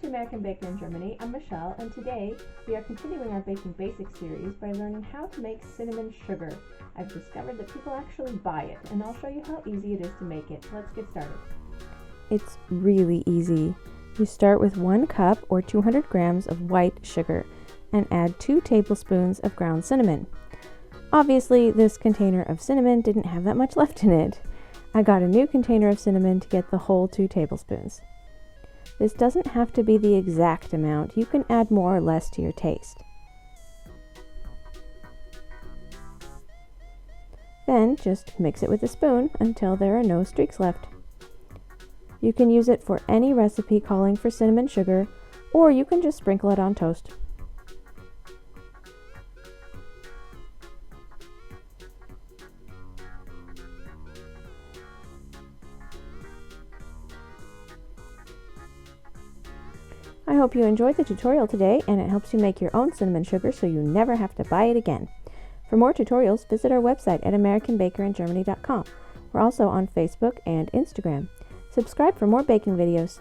to American Baker in Germany. I'm Michelle, and today we are continuing our Baking Basics series by learning how to make cinnamon sugar. I've discovered that people actually buy it, and I'll show you how easy it is to make it. Let's get started. It's really easy. You start with 1 cup or 200 grams of white sugar and add 2 tablespoons of ground cinnamon. Obviously, this container of cinnamon didn't have that much left in it. I got a new container of cinnamon to get the whole 2 tablespoons. This doesn't have to be the exact amount. You can add more or less to your taste. Then just mix it with a spoon until there are no streaks left. You can use it for any recipe calling for cinnamon sugar, or you can just sprinkle it on toast. I hope you enjoyed the tutorial today and it helps you make your own cinnamon sugar so you never have to buy it again. For more tutorials, visit our website at AmericanBakerInGermany.com. We're also on Facebook and Instagram. Subscribe for more baking videos.